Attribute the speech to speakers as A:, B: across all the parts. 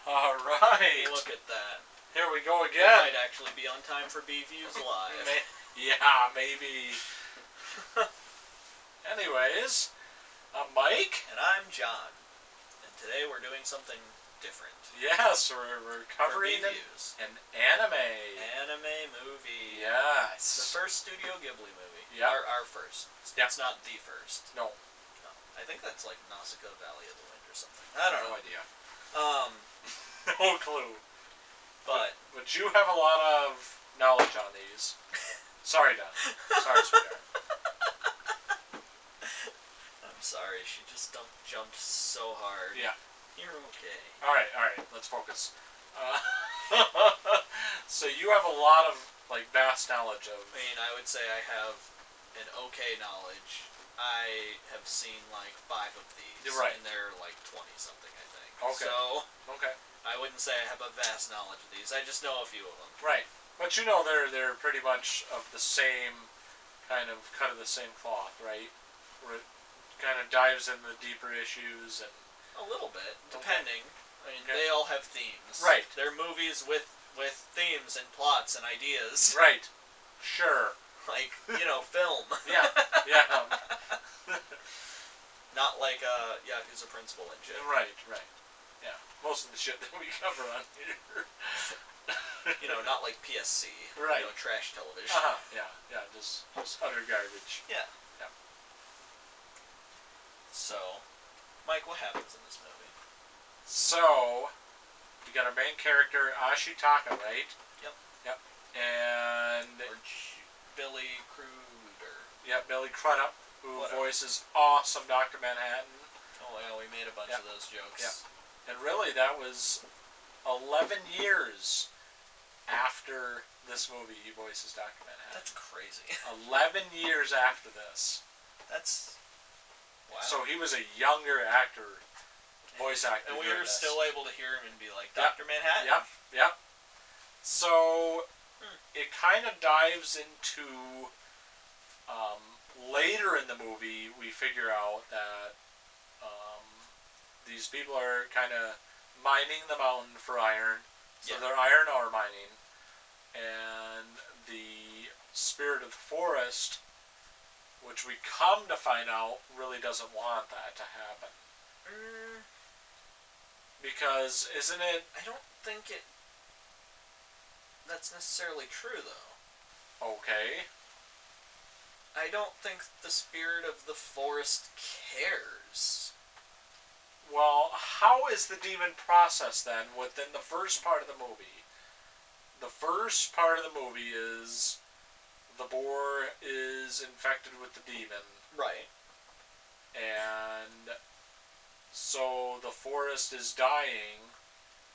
A: All right.
B: Look at that.
A: Here we go
B: We
A: again.
B: might actually be on time for B-Views Live.
A: Yeah, maybe. Anyways, I'm Mike.
B: And I'm John. And today we're doing something different.
A: Yes, we're covering
B: B-Views.
A: an anime.
B: Anime movie.
A: Yes.
B: The first Studio Ghibli movie.
A: Yeah.
B: Our first.
A: Yeah.
B: It's not the first.
A: No.
B: I think that's like Nausicaa Valley of the Wind or something. I don't know.
A: No idea.
B: No
A: clue.
B: But
A: you have a lot of knowledge on these. Sorry, Don. Sorry, sweetheart.
B: I'm sorry, she just jumped so hard.
A: Yeah.
B: You're okay.
A: Alright, let's focus. So you have a lot of, vast knowledge of...
B: I mean, I would say I have an okay knowledge. I have seen, 5 of these.
A: Right.
B: And they're, 20-something, I think.
A: Okay.
B: So,
A: okay.
B: I wouldn't say I have a vast knowledge of these. I just know a few of them.
A: Right. But you know they're pretty much of the same kind of cut of the same cloth, right? Where it kind of dives into the deeper issues and...
B: A little bit, depending. Okay. I mean, they all have themes.
A: Right.
B: They're movies with themes and plots and ideas.
A: Right. Sure.
B: Film.
A: Yeah.
B: Not like Yakuza Principal and shit.
A: Right. Yeah. Most of the shit that we cover on here.
B: Not like PSC.
A: Right.
B: Trash television.
A: Yeah, just utter garbage.
B: Yeah. So, Mike, what happens in this movie?
A: So, we got our main character, Ashitaka, right?
B: Yep.
A: And...
B: Billy Crudup.
A: Yep, Billy Crudup, who voices awesome Dr. Manhattan.
B: Oh, yeah, we made a bunch of those jokes.
A: Yep. And really, that was 11 years after this movie he voices Dr. Manhattan.
B: That's crazy.
A: 11 years after this.
B: That's... Wow.
A: So he was a younger actor, voice actor.
B: And we were still able to hear him and be like, Dr. Manhattan?
A: Yep. So, it kind of dives into... later in the movie, we figure out that these people are kind of mining the mountain for iron. So they're iron ore mining. And the spirit of the forest, which we come to find out, really doesn't want that to happen. Because, isn't it...
B: I don't think that's necessarily true, though.
A: Okay.
B: I don't think the spirit of the forest cares.
A: Well, how is the demon processed then within the first part of the movie? The first part of the movie is the boar is infected with the demon.
B: Right.
A: And so the forest is dying.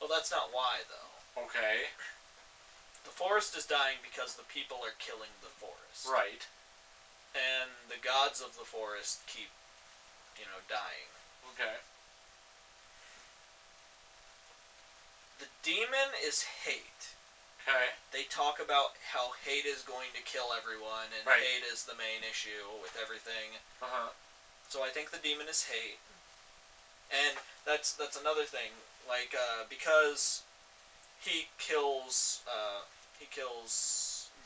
B: Well, that's not why, though.
A: Okay.
B: The forest is dying because the people are killing the forest.
A: Right.
B: And the gods of the forest keep, dying.
A: Okay.
B: The demon is hate.
A: Okay.
B: They talk about how hate is going to kill everyone, and hate is the main issue with everything. So I think the demon is hate. And that's another thing. Because he kills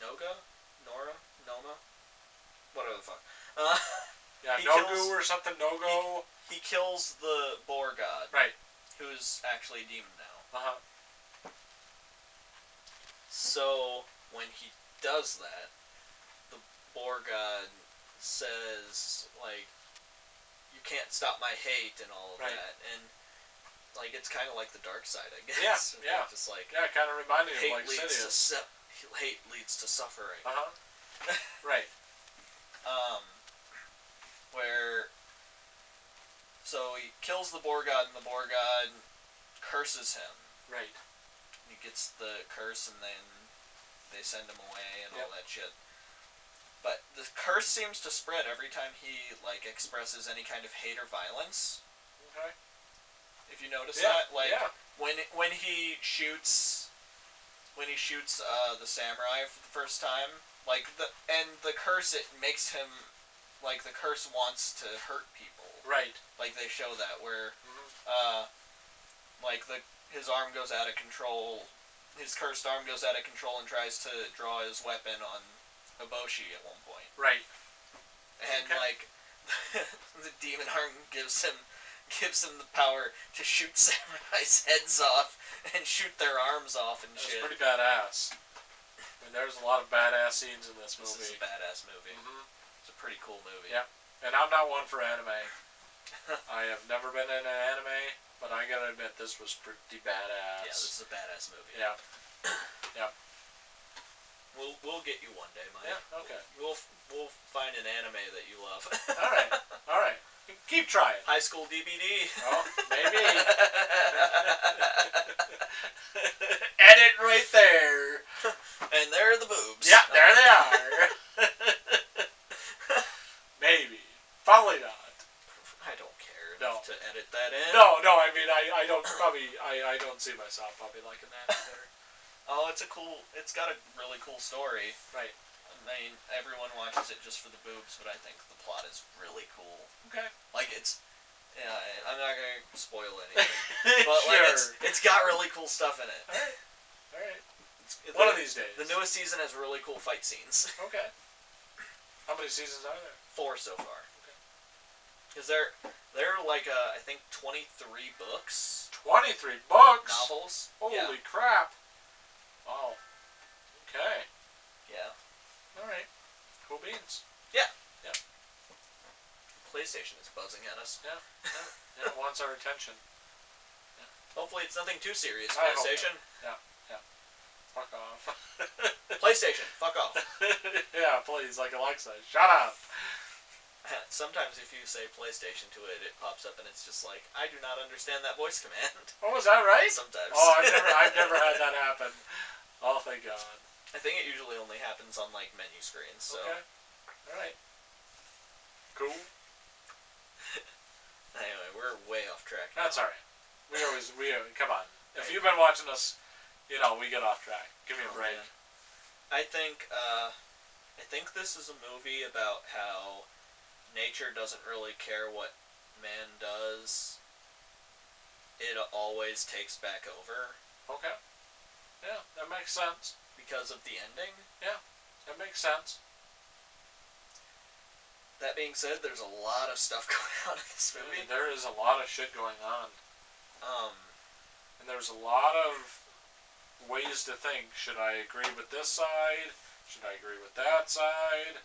B: Noma? Whatever the fuck.
A: Nogu or something, Nogo.
B: He kills the boar god.
A: Right.
B: Who's actually a demon now. So, when he does that, the boar god says, you can't stop my hate and all of that. And, it's kind of like the dark side, I guess.
A: Yeah.
B: Just
A: kind of reminding me of
B: Sidious. Hate leads to suffering.
A: Right.
B: So he kills the boar god, and the boar god curses him.
A: Right.
B: He gets the curse, and then they send him away and all that shit. But the curse seems to spread every time he expresses any kind of hate or violence.
A: Okay.
B: If you notice that, when he shoots the samurai for the first time, the curse, it makes him the curse wants to hurt people.
A: Right.
B: They show that where like his arm goes out of control. His cursed arm goes out of control and tries to draw his weapon on Hiboshi at one point.
A: Right.
B: And like the demon arm gives him the power to shoot samurais' heads off and shoot their arms off and shit.
A: It's pretty badass. I mean, there's a lot of badass scenes in this movie.
B: This is a badass movie.
A: Mm-hmm.
B: It's a pretty cool movie.
A: Yeah. And I'm not one for anime. I have never been in an anime, but I gotta admit this was pretty badass.
B: Yeah, this is a badass movie.
A: Yeah. Yeah.
B: We'll get you one day, Mike.
A: Yeah. Okay.
B: We'll find an anime that you love.
A: All right. All right. Keep trying.
B: High School DVD.
A: Oh, maybe. Edit right there.
B: And there are the boobs.
A: Yeah, there they are. Maybe. Probably not.
B: I don't care enough to edit that in.
A: No, I mean, I don't see myself probably liking that either.
B: Oh, it's got a really cool story.
A: Right.
B: I mean, everyone watches it just for the boobs, but I think the plot is really cool.
A: Okay.
B: Like, yeah, I'm not gonna spoil anything. But, like, it's got really cool stuff in it.
A: Alright. One of these days.
B: The newest season has really cool fight scenes.
A: Okay. How many seasons are there?
B: 4 so far.
A: Okay.
B: Because there are like, I think 23 books.
A: 23 books?
B: Novels.
A: Holy crap. Wow. Okay.
B: Yeah.
A: Alright. Cool beans.
B: Yeah.
A: Yeah.
B: PlayStation is buzzing at us.
A: Yeah. It wants our attention.
B: Yeah. Hopefully it's nothing too serious,
A: I
B: PlayStation.
A: Yeah. Fuck off.
B: PlayStation, fuck off.
A: Yeah, please, like Alexa, shut up.
B: Sometimes if you say PlayStation to it, it pops up and it's just like, I do not understand that voice command.
A: Oh, is that right?
B: Sometimes.
A: Oh, I've never had that happen. Oh, thank God.
B: I think it usually only happens on like menu screens. So.
A: Okay. All right. Cool.
B: Anyway, we're way off track.
A: That's all right. We come on. If you've been watching us, we get off track. Give me a break.
B: Man. I think this is a movie about how nature doesn't really care what man does. It always takes back over.
A: Okay. Yeah, that makes sense.
B: Because of the ending.
A: Yeah, that makes sense.
B: That being said, there's a lot of stuff going on in this movie.
A: There is a lot of shit going on. And there's a lot of ways to think. Should I agree with this side? Should I agree with that side?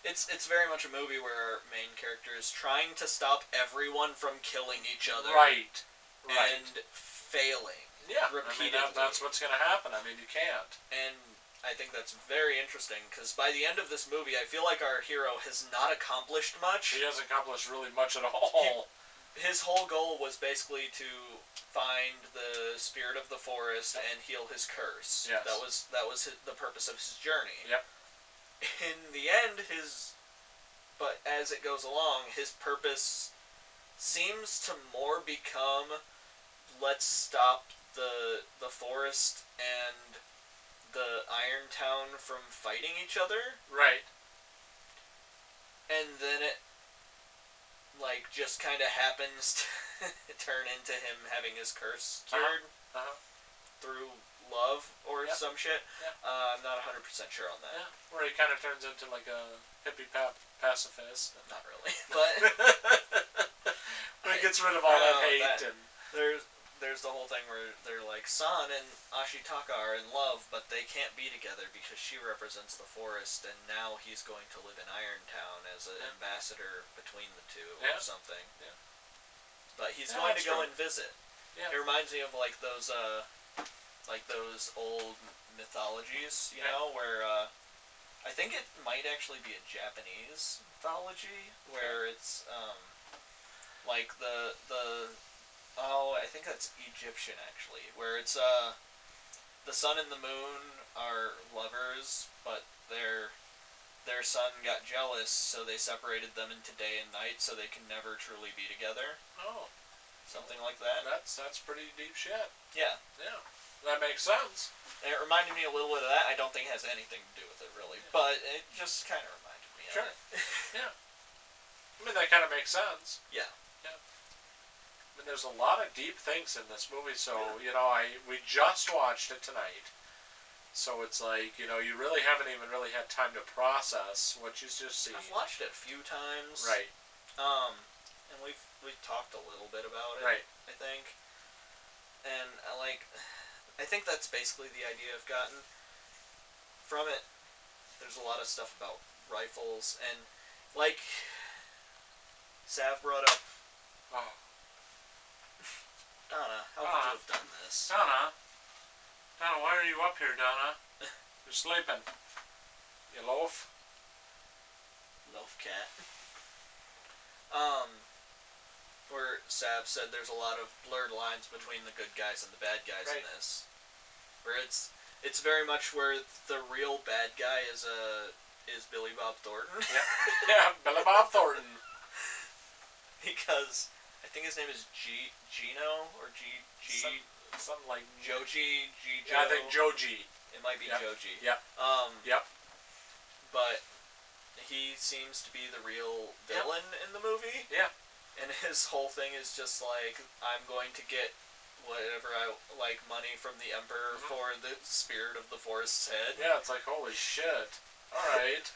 A: It's
B: very much a movie where our main character is trying to stop everyone from killing each other.
A: Right.
B: And failing.
A: Yeah.
B: Repeatedly.
A: I mean, that's what's going to happen. I mean, you can't.
B: And I think that's very interesting, because by the end of this movie, I feel like our hero has not accomplished much.
A: He hasn't accomplished really much at all.
B: His whole goal was basically to find the spirit of the forest and heal his curse.
A: Yes.
B: That was the purpose of his journey.
A: Yep.
B: In the end, but as it goes along, his purpose seems to more become, let's stop the forest and the Iron Town from fighting each other.
A: Right.
B: And then it just kind of happens to turn into him having his curse cured through love or some shit.
A: Yeah.
B: I'm not 100% sure on that.
A: Yeah. Where he kind of turns into like a hippie pacifist.
B: Not really, but
A: he gets rid of all that hate and
B: there's the whole thing where they're like, San and Ashitaka are in love, but they can't be together because she represents the forest, and now he's going to live in Iron Town as an ambassador between the two or something. Yeah. But he's going to go and visit. Yeah. It reminds me of like those old mythologies, you know, where I think it might actually be a Japanese mythology where it's like I think that's Egyptian actually, where it's the sun and the moon are lovers, but their son got jealous, so they separated them into day and night, so they can never truly be together.
A: Oh,
B: something like that.
A: That's pretty deep shit.
B: Yeah.
A: Yeah. That makes sense.
B: And it reminded me a little bit of that. I don't think it has anything to do with it really, but it just kind of reminded me of it.
A: Yeah. I mean, that kind of makes sense.
B: Yeah.
A: Yeah. I mean, there's a lot of deep things in this movie. So we just watched it tonight. So it's like, you really haven't even really had time to process what you just seen.
B: I've watched it a few times.
A: Right.
B: And we've talked a little bit about it.
A: Right.
B: I think. And I think that's basically the idea I've gotten from it. There's a lot of stuff about rifles and like Sav brought up.
A: Oh.
B: Donna, how could you have done this?
A: Donna, why are you up here, Donna? You're sleeping. You loaf?
B: Loaf cat. Where Sav said there's a lot of blurred lines between the good guys and the bad guys in this. Where it's very much where the real bad guy is Billy Bob Thornton.
A: Yeah, Billy Bob Thornton.
B: Because I think his name is Gino or
A: Something like
B: Joji.
A: Yeah, I think Joji.
B: It might be Joji.
A: Yep. Yep.
B: But he seems to be the real villain in the movie.
A: Yeah.
B: And his whole thing is just like, I'm going to get whatever I like money from the Emperor for the spirit of the forest's head.
A: Yeah, it's like, holy shit. Alright.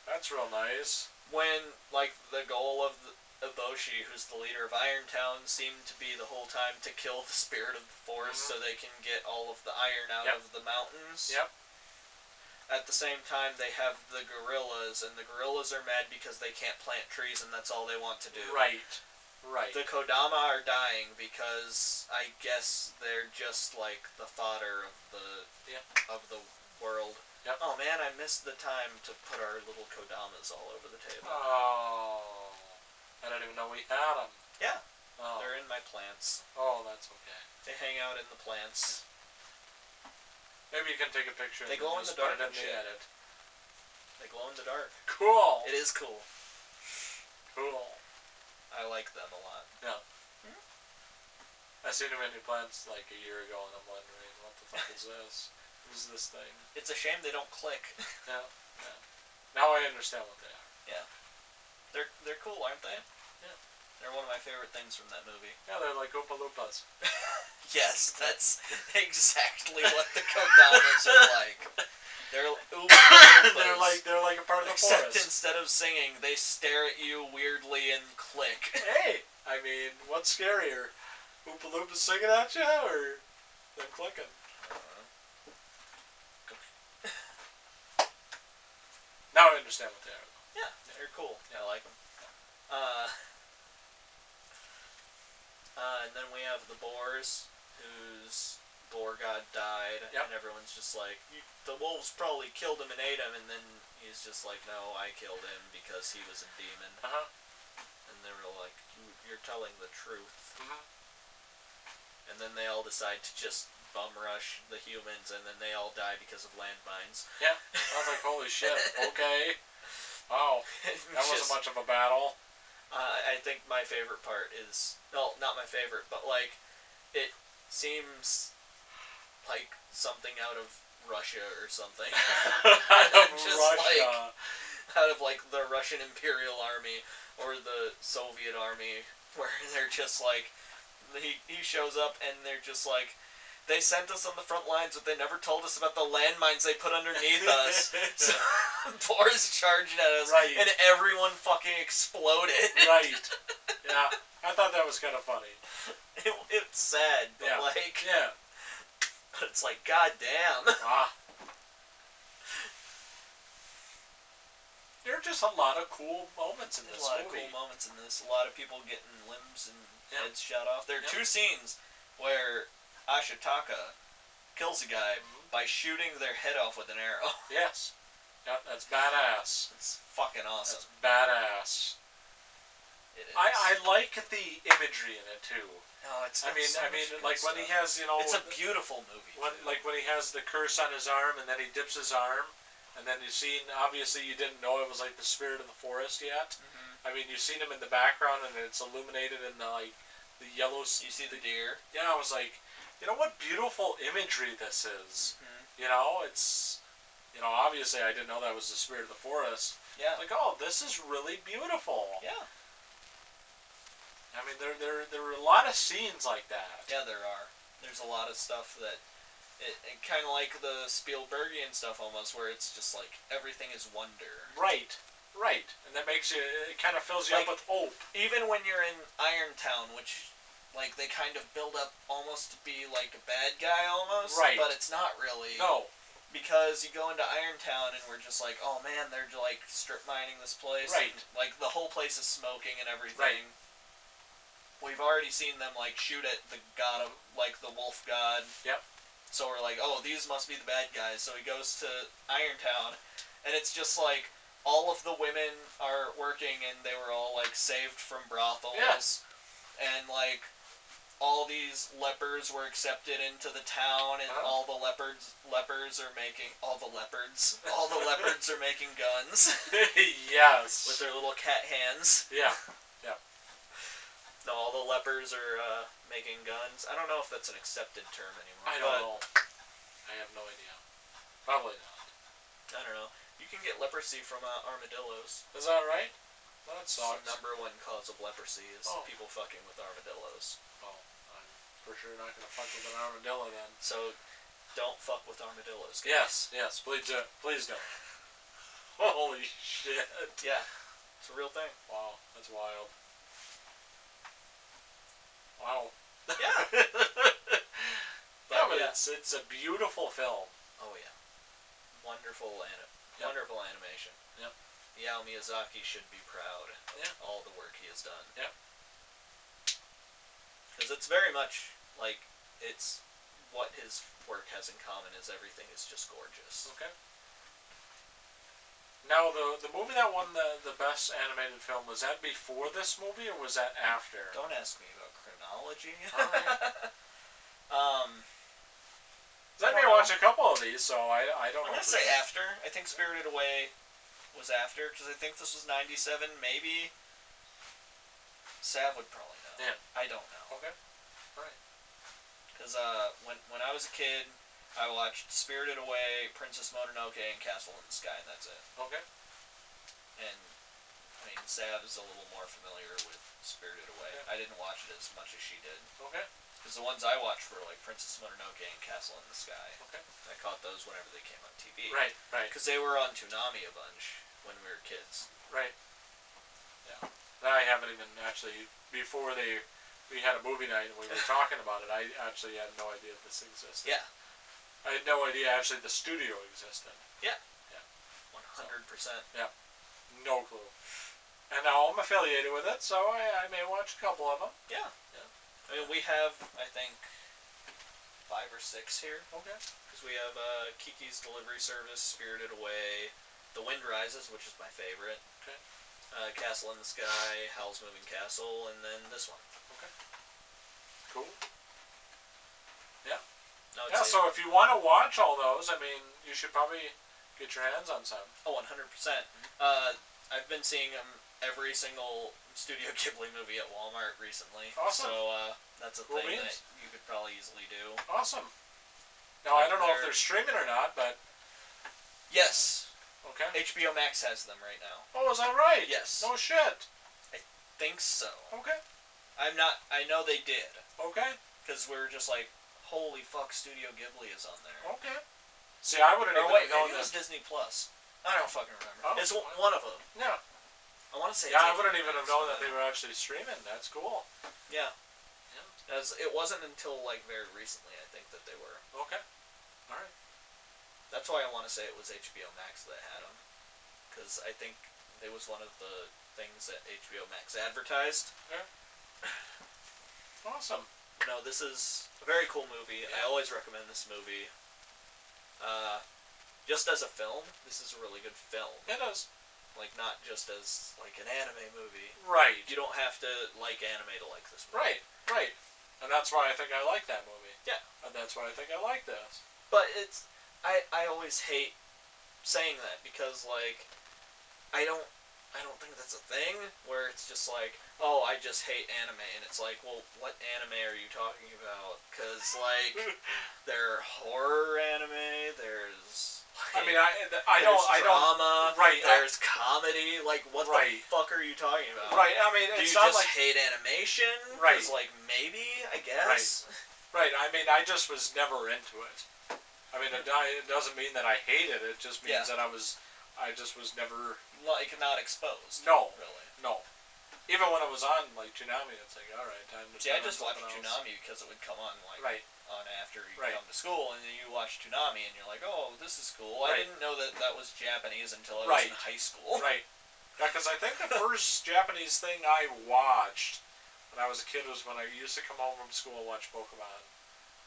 A: That's real nice.
B: When, like, the goal of Eboshi, who's the leader of Irontown, seemed to be the whole time to kill the spirit of the forest so they can get all of the iron out of the mountains.
A: Yep.
B: At the same time, they have the gorillas, and the gorillas are mad because they can't plant trees, and that's all they want to do.
A: Right.
B: The Kodama are dying because I guess they're just like the fodder of the world.
A: Yep.
B: Oh man, I missed the time to put our little Kodamas all over the table.
A: Oh. I didn't even know we had them.
B: Yeah.
A: Oh.
B: They're in my plants.
A: Oh, that's okay.
B: They hang out in the plants.
A: Maybe you can take a picture.
B: They glow in the dark and shit.
A: Edit.
B: They glow in the dark.
A: Cool.
B: It is cool.
A: Cool.
B: I like them a lot.
A: Yeah. I seen them in your plants like a year ago, and I'm wondering, what the fuck is this? What is this thing?
B: It's a shame they don't click.
A: Yeah. Now I understand what they are.
B: Yeah. They're cool, aren't they?
A: Yeah.
B: They're one of my favorite things from that movie.
A: Yeah, they're like Oompa Loompas.
B: Yes, that's exactly what the Kodamas are like. They're Oompa Loompas.
A: they're like a part of the
B: forest.
A: forest.
B: Instead of singing, they stare at you weirdly and click.
A: Hey! I mean, what's scarier? Oompa Loompas singing at you, or them clicking? Now I understand what they are.
B: Yeah, they're cool. Yeah. I like them. And then we have the boars, whose boar god died, and everyone's just like, the wolves probably killed him and ate him, and then he's just like, no, I killed him because he was a demon. And they were like, you're telling the truth. And then they all decide to just bum rush the humans, and then they all die because of landmines.
A: Yeah, I was like, holy shit, okay. Wow, that wasn't much of a battle.
B: I think my favorite part is, well, not my favorite, but like, it seems like something out of Russia or something.
A: Out of Russia.
B: Like, out of like the Russian Imperial Army or the Soviet Army, where they're just like, he shows up and they're just like, they sent us on the front lines, but they never told us about the landmines they put underneath us. So boars charged at us, and everyone fucking exploded.
A: Right. Yeah, I thought that was kind of funny.
B: It's sad, but like...
A: Yeah.
B: But it's like, goddamn.
A: There are just a lot of cool moments in this movie.
B: A lot of cool moments in this. A lot of people getting limbs and heads shot off. There are two scenes where Ashitaka kills a guy by shooting their head off with an arrow.
A: Yes. Yeah, that's badass.
B: It's fucking awesome.
A: That's badass.
B: It is.
A: I like the imagery in it too.
B: No, it's.
A: I mean, like when he has,
B: it's a beautiful movie.
A: When he has the curse on his arm, and then he dips his arm, and then you've seen. Obviously, you didn't know it was like the spirit of the forest yet. I mean, you've seen him in the background, and it's illuminated in the yellow.
B: You see the deer.
A: Yeah, I was like, what beautiful imagery this is. It's. Obviously, I didn't know that was the spirit of the forest.
B: Yeah.
A: Like, oh, this is really beautiful.
B: Yeah.
A: I mean, there are a lot of scenes like that.
B: Yeah, there are. There's a lot of stuff that it kind of like the Spielbergian stuff almost, where it's just like everything is wonder.
A: Right. And that makes you, it kind of fills you up with hope.
B: Even when you're in Irontown, which, like, they kind of build up almost to be like a bad guy almost.
A: Right.
B: But it's not really.
A: No.
B: Because you go into Irontown and we're just like, oh man, they're like strip mining this place.
A: Right.
B: And, like, the whole place is smoking and everything.
A: Right.
B: We've already seen them, like, shoot at the god of, like, the wolf god.
A: Yep.
B: So we're like, oh, these must be the bad guys. So he goes to Irontown, and it's just like, all of the women are working, and they were all, like, saved from brothels.
A: Yes.
B: And, like, all these lepers were accepted into the town, and all the leopards are making all the leopards are making guns.
A: Yes.
B: With their little cat hands.
A: Yeah.
B: No, all the lepers are making guns. I don't know if that's an accepted term anymore.
A: I don't know. I have no idea. Probably not.
B: I don't know. You can get leprosy from armadillos.
A: Is that right? Well, that sucks.
B: The #1 cause of leprosy is people fucking with armadillos.
A: Oh, I'm for sure not going to fuck with an armadillo then.
B: So, don't fuck with armadillos, guys.
A: Yes, please don't. Holy shit.
B: Yeah, it's a real thing.
A: Wow, that's wild. Wow.
B: Yeah.
A: But it's a beautiful film.
B: Oh yeah. Wonderful animation.
A: Yep.
B: Hayao Miyazaki should be proud.
A: Yeah.
B: All the work he has done.
A: Yep.
B: Because it's very much like it's what his work has in common is everything is just gorgeous.
A: Okay. Now, the movie that won the best animated film, was that before this movie, or was that after?
B: Don't ask me about chronology.
A: Alright. Let me watch a couple of these, so I don't know.
B: I'm going to say after. I think Spirited Away was after, because I think this was 97, maybe. Sav would probably know.
A: Yeah.
B: I don't know.
A: Okay. Alright.
B: Because when I was a kid, I watched Spirited Away, Princess Mononoke, and Castle in the Sky, and that's it.
A: Okay.
B: And, I mean, Sav is a little more familiar with Spirited Away. Yeah. I didn't watch it as much as she did.
A: Okay.
B: Because the ones I watched were, like, Princess Mononoke and Castle in the Sky.
A: Okay.
B: I caught those whenever they came on TV.
A: Right.
B: Because they were on Toonami a bunch when we were kids.
A: Right. Yeah. I haven't even actually, before we had a movie night and we were talking about it, I actually had no idea this existed.
B: Yeah.
A: I had no idea actually the studio existed.
B: Yeah. 100%.
A: Yeah. No clue. And now I'm affiliated with it, so I may watch a couple of them.
B: Yeah. I mean, we have, I think, 5 or 6 here.
A: Okay.
B: Because we have Kiki's Delivery Service, Spirited Away, The Wind Rises, which is my favorite.
A: Okay.
B: Castle in the Sky, Howl's Moving Castle, and then this one.
A: Okay. Cool. Yeah.
B: No,
A: so if you want to watch all those, I mean, you should probably get your hands on some.
B: Oh, 100%. I've been seeing them every single Studio Ghibli movie at Walmart recently.
A: Awesome.
B: So that's a thing that you could probably easily do.
A: Awesome. Now, I don't know if they're streaming or not, but...
B: Yes.
A: Okay.
B: HBO Max has them right now.
A: Oh, is that right?
B: Yes.
A: No shit.
B: I think so.
A: Okay.
B: I know they did.
A: Okay.
B: Because we were just like, holy fuck, Studio Ghibli is on there.
A: Okay. See, I wouldn't even know
B: that. It was Disney Plus. I don't fucking remember.
A: Oh.
B: It's one of them.
A: Yeah.
B: I want to say.
A: Yeah, I wouldn't even have known that they were actually streaming. That's cool.
B: Yeah. It wasn't until like very recently, I think, that they were.
A: Okay. All right.
B: That's why I want to say it was HBO Max that had them, because I think it was one of the things that HBO Max advertised.
A: Yeah. Awesome.
B: No, this is a very cool movie. Yeah. I always recommend this movie. Just as a film, this is a really good film.
A: It is.
B: Like, not just as, like, an anime movie.
A: Right.
B: You don't have to like anime to like this movie.
A: Right. And that's why I think I like that movie.
B: Yeah.
A: And that's why I think I like this.
B: But it's... I always hate saying that, because, like, I don't think that's a thing, where it's just like, oh, I just hate anime, and it's like, well, what anime are you talking about? Because, like, there are horror anime, there's
A: I mean, I don't.
B: Drama.
A: Right.
B: There's comedy. Like, what the fuck are you talking about?
A: Right. I mean,
B: do
A: it's
B: you
A: not
B: just
A: like
B: hate animation?
A: Right.
B: Because, like, maybe, I guess.
A: Right. I mean, I just was never into it. I mean, it doesn't mean that I hate it. It just means that I just was never
B: like not exposed.
A: No,
B: really.
A: No. Even when it was on like Toonami, it's like, all right, time to.
B: See, I just watched Toonami because it would come on like on after you come to school, and then you watch Toonami, and you're like, oh, this is cool. I didn't know that was Japanese until I was in high school.
A: Right. Yeah, because I think the first Japanese thing I watched when I was a kid was when I used to come home from school and watch Pokemon.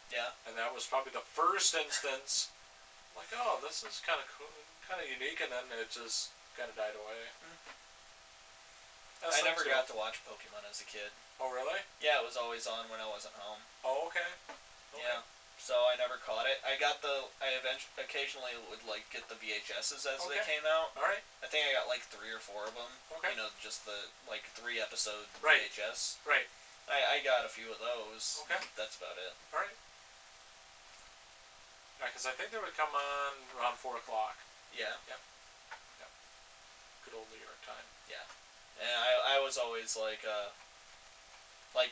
B: Yeah.
A: And that was probably the first instance. I'm like, oh, this is kind of cool, kind of unique, and then it just kind of died away.
B: I never got to watch Pokemon as a kid.
A: Oh, really?
B: Yeah, it was always on when I wasn't home.
A: Oh, okay.
B: Yeah. So I never caught it. I occasionally would like get the VHSs as they came out.
A: All right.
B: I think I got like 3 or 4 of them.
A: Okay.
B: You know, just the like 3 episode VHS.
A: Right.
B: I got a few of those.
A: Okay.
B: That's about it.
A: All right. Yeah, because I think they would come on around 4 o'clock.
B: Yeah.
A: Yep. Good old New York time.
B: Yeah. And I was always like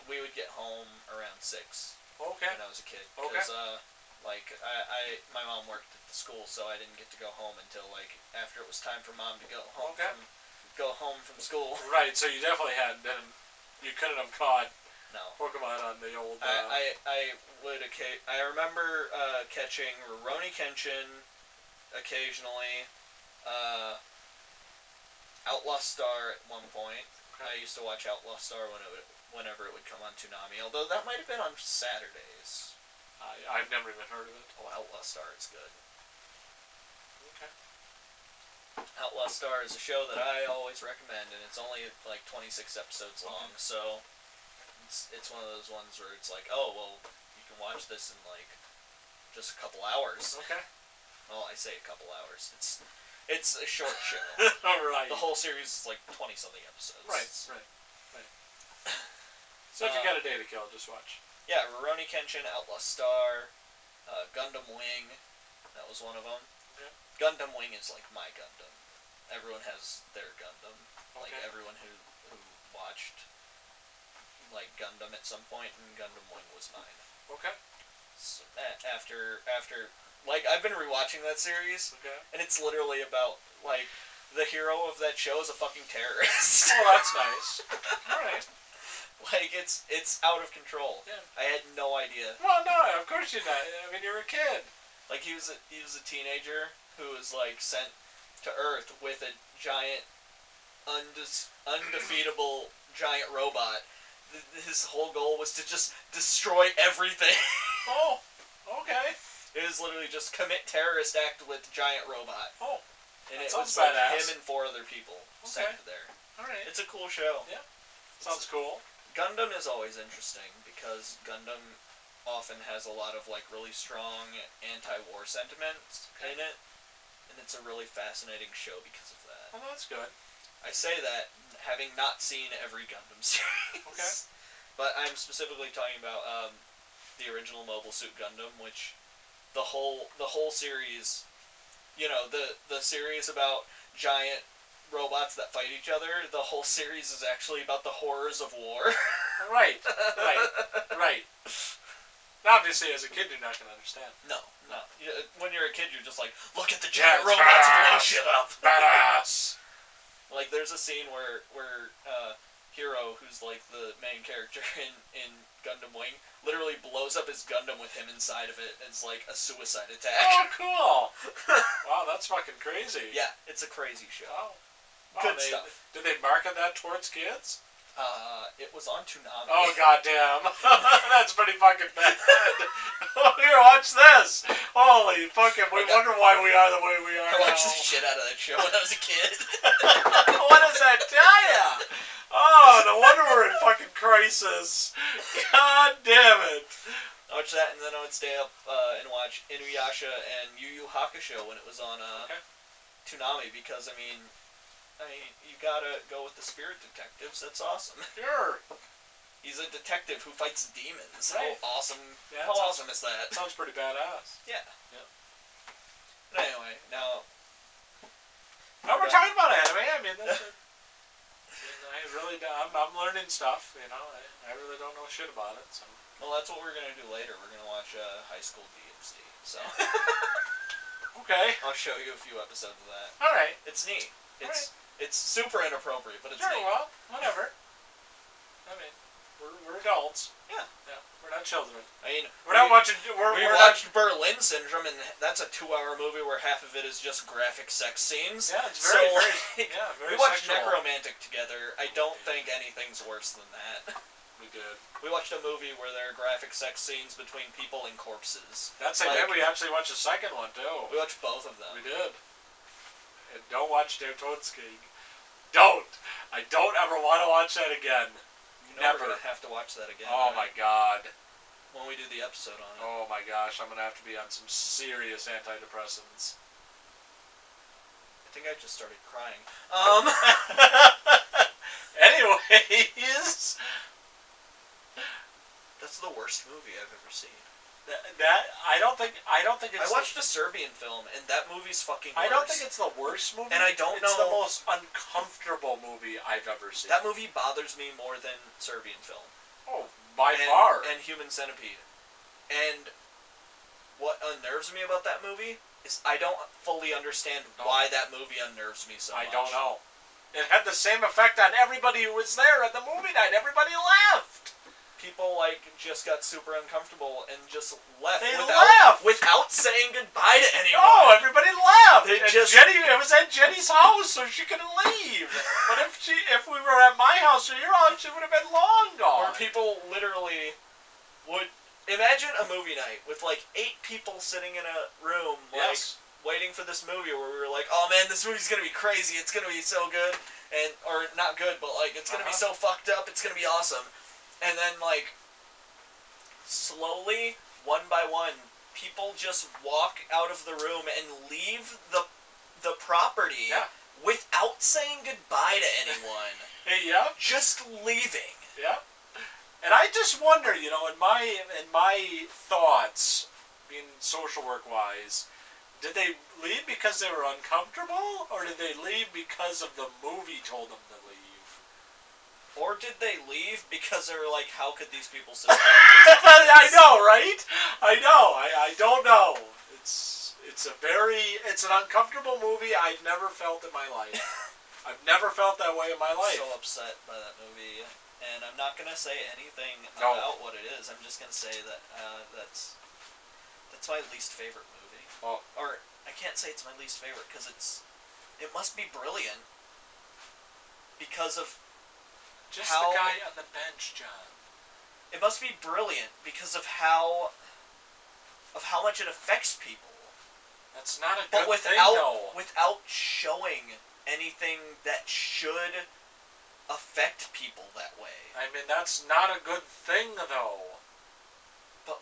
B: we would get home around 6.
A: Okay.
B: When I was a kid. Because my mom worked at the school, so I didn't get to go home until like after it was time for mom to go home. From school.
A: Right. So you definitely you couldn't have caught.
B: No.
A: Pokemon on the old.
B: I remember catching Rurouni Kenshin occasionally. Outlaw Star at one point. Okay. I used to watch Outlaw Star whenever it would come on Toonami. Although that might have been on Saturdays.
A: I've never even heard of it.
B: Oh, Outlaw Star is good.
A: Okay.
B: Outlaw Star is a show that I always recommend, and it's only like 26 episodes long, so it's one of those ones where it's like, oh, well, you can watch this in like just a couple hours.
A: Okay. Well,
B: I say a couple hours. It's a short show.
A: Right.
B: The whole series is like 20-something episodes.
A: Right. So if you got a day to kill, just watch.
B: Yeah, Rurouni Kenshin, Outlaw Star, Gundam Wing. That was one of them.
A: Okay.
B: Gundam Wing is like my Gundam. Everyone has their Gundam. Like everyone who watched like Gundam at some point, and Gundam Wing was mine.
A: Okay.
B: So after like I've been rewatching that series, and it's literally about like the hero of that show is a fucking terrorist.
A: Oh, that's nice. All right.
B: Like it's out of control.
A: Yeah.
B: I had no idea.
A: Well, no, of course you're not. I mean, you're a kid.
B: Like he was a teenager who was like sent to Earth with a giant, undefeatable giant robot. His whole goal was to just destroy everything.
A: Oh, okay.
B: It was literally just commit terrorist act with giant robot.
A: Oh,
B: and it was like him and 4 other people sent there.
A: All right.
B: It's a cool show.
A: Yeah. Sounds cool.
B: Gundam is always interesting because Gundam often has a lot of like really strong anti-war sentiments in it, and it's a really fascinating show because of that.
A: Well, that's good.
B: I say that having not seen every Gundam series.
A: Okay.
B: But I'm specifically talking about the original Mobile Suit Gundam, which the whole series, you know, the series about giant robots that fight each other, the whole series is actually about the horrors of war.
A: Right. Obviously, as a kid, you're not going to understand.
B: No. When you're a kid, you're just like, look at the giant robots blow shit up.
A: Badass.
B: Like, there's a scene where Hiro, who's like the main character in Gundam Wing, literally blows up his Gundam with him inside of it. It's like a suicide attack.
A: Oh, cool. Wow, that's fucking crazy.
B: Yeah, it's a crazy show.
A: Oh.
B: Good stuff.
A: Did they market that towards kids?
B: It was on Toonami.
A: Oh, goddamn. That's pretty fucking bad. Here, watch this. Holy fucking, we wonder why we are the way we are.
B: I watched the shit out of that show when I was a kid.
A: What does that tell ya? Oh, no wonder we're in fucking crisis. God damn it.
B: I watched that, and then I would stay up and watch Inuyasha and Yu Yu Hakusho when it was on Toonami, because, I mean, you gotta go with the spirit detectives. That's awesome.
A: Sure.
B: He's a detective who fights demons.
A: Right.
B: How awesome!
A: Yeah,
B: how awesome is that?
A: Sounds pretty badass.
B: Yeah. But anyway, now...
A: Oh, we're talking about anime. I mean, that's it. I really do. I'm learning stuff, you know. I really don't know shit about it, so...
B: Well, that's what we're going to do later. We're going to watch High School DxD, so...
A: Okay.
B: I'll show you a few episodes of that.
A: Alright.
B: It's neat. It's super inappropriate, but it's neat.
A: Well, whatever. I mean, we're adults.
B: Yeah.
A: Yeah. We're not children.
B: I mean,
A: we're not watching...
B: We watched Berlin Syndrome, and that's a 2-hour movie where half of it is just graphic sex scenes.
A: Yeah, it's very
B: we watched Necromantic together. I don't think anything's worse than that.
A: We did.
B: We watched a movie where there are graphic sex scenes between people and corpses.
A: That's like, we actually watched the second one, too.
B: We watched both of them.
A: We did. And don't watch Der Todesking. Don't! I don't ever want to watch that again.
B: Never. We're going to have to watch that again.
A: Oh, my God.
B: When we do the episode on it.
A: Oh, my gosh. I'm going to have to be on some serious antidepressants.
B: I think I just started crying.
A: Anyways...
B: That's the worst movie I've ever seen.
A: I don't think it's...
B: I watched a Serbian film, and that movie's fucking worse.
A: I don't think it's the worst movie.
B: And I don't know...
A: It's the most uncomfortable movie I've ever seen.
B: That movie bothers me more than Serbian film.
A: Oh, by far.
B: And Human Centipede. And what unnerves me about that movie is I don't fully understand why that movie unnerves me so much.
A: I don't know. It had the same effect on everybody who was there at the movie night. Everybody laughed.
B: People, just got super uncomfortable and just left.
A: They left!
B: Without saying goodbye to anyone.
A: No, everybody left!
B: It
A: was at Jenny's house, so she couldn't leave. But if we were at my house or your house, she would have been long gone.
B: Or people literally would... Imagine a movie night with, 8 people sitting in a room, waiting for this movie where we were like, oh man, this movie's gonna be crazy, it's gonna be so good. Or not good, but, it's gonna be so fucked up, it's gonna be awesome. And then, slowly, one by one, people just walk out of the room and leave the property without saying goodbye to anyone.
A: Yep.
B: Just leaving.
A: Yep. And I just wonder, in my thoughts, being social work wise, did they leave because they were uncomfortable, or did they leave because of the movie told them to leave?
B: Or did they leave because they were like, how could these people sit
A: I know, right? I know. I don't know. It's an uncomfortable movie I've never felt in my life. I've never felt that way in my life.
B: So upset by that movie, and I'm not gonna say anything about what it is. I'm just gonna say that that's my least favorite movie.
A: Oh.
B: Or I can't say it's my least favorite because it must be brilliant because of
A: the guy on the bench, John.
B: It must be brilliant because of how much it affects people.
A: That's not a good thing, though.
B: Without showing anything that should affect people that way.
A: I mean, that's not a good thing, though.
B: But,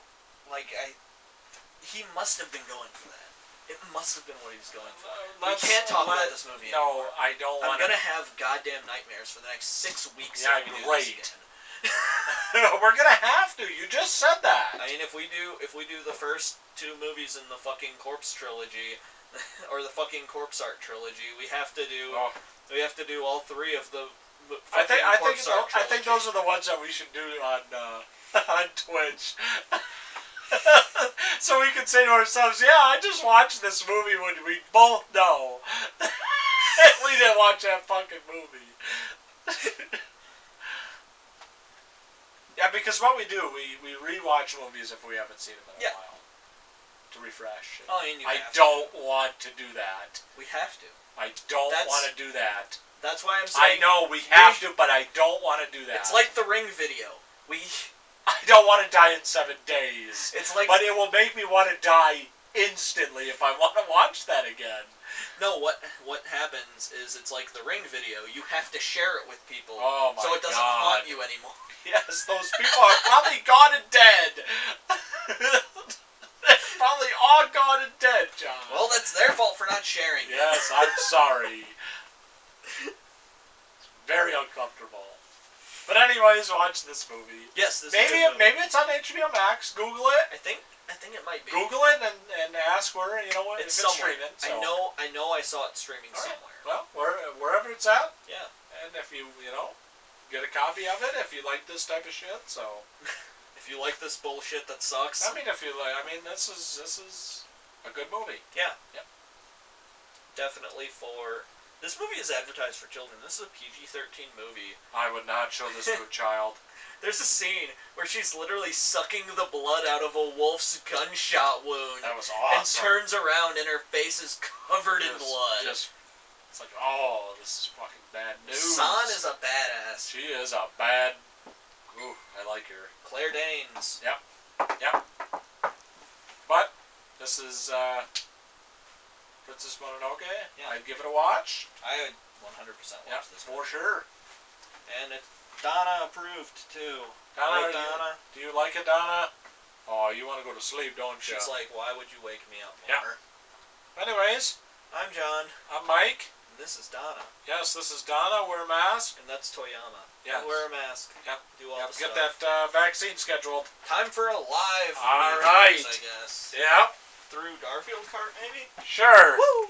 B: he must have been going for that. It must have been what he was going for. We can't talk about this movie anymore.
A: No, I don't want to.
B: I'm going to have goddamn nightmares for the next 6 weeks.
A: Yeah, great. We're going to have to. You just said that.
B: I mean, if we do the first 2 movies in the fucking Corpse trilogy, or the fucking Corpse Art trilogy, we have to do all 3 of the
A: I think those are the ones that we should do on on Twitch. So we can say to ourselves, yeah, I just watched this movie when we both know we didn't watch that fucking movie. Yeah, because what we do, we rewatch movies if we haven't seen them in a while. To refresh.
B: Oh, and
A: I don't want to do that.
B: We have to.
A: I don't want to do that.
B: That's why I'm saying...
A: I know, we have to, but I don't want to do that.
B: It's like the Ring video.
A: I don't want to die in 7 days.
B: It's like...
A: But it will make me want to die instantly if I want to watch that again.
B: No, what happens is it's like the Ring video. You have to share it with people.
A: Oh my God.
B: So it doesn't haunt you anymore.
A: Yes, those people are probably gone and dead. They're probably all gone and dead, John.
B: Well, that's their fault for not sharing.
A: Yes, I'm sorry. It's very uncomfortable. But anyways, watch this movie.
B: Yes, this
A: maybe
B: is a good movie.
A: Maybe it's on HBO Max. Google it.
B: I think it might be.
A: Google it and ask where if it's streaming. So.
B: I know I saw it streaming somewhere.
A: Well, wherever it's at.
B: Yeah. And
A: if you get a copy of it if you like this type of shit. So.
B: If you like this bullshit that sucks.
A: I mean, this is a good movie.
B: Yeah.
A: Yep.
B: Definitely for. This movie is advertised for children. This is a PG-13 movie.
A: I would not show this to a child.
B: There's a scene where she's literally sucking the blood out of a wolf's gunshot wound.
A: That was awesome.
B: And turns around and her face is covered in blood.
A: It's like, oh, this is fucking bad news.
B: San is a badass.
A: She is a bad... Ooh, I like her.
B: Claire Danes.
A: Yep. But, this is, Princess Mononoke.
B: Yeah.
A: I'd give it a watch.
B: I would 100% watch this
A: for sure.
B: And it's Donna approved too.
A: Donna,
B: Donna.
A: Do you like it, Donna? Oh, you want to go to sleep, don't you?
B: She's like, why would you wake me up more?
A: Yeah. Anyways.
B: I'm John.
A: I'm Mike.
B: And this is Donna.
A: Yes, this is Donna. Wear a mask.
B: And that's Toyama.
A: Yes.
B: Wear a mask.
A: Yep.
B: Do all the
A: Get
B: stuff.
A: that vaccine scheduled.
B: Time for a live
A: all right.
B: I guess.
A: Yep.
B: Through Garfield Cart, maybe?
A: Sure.
B: Woo!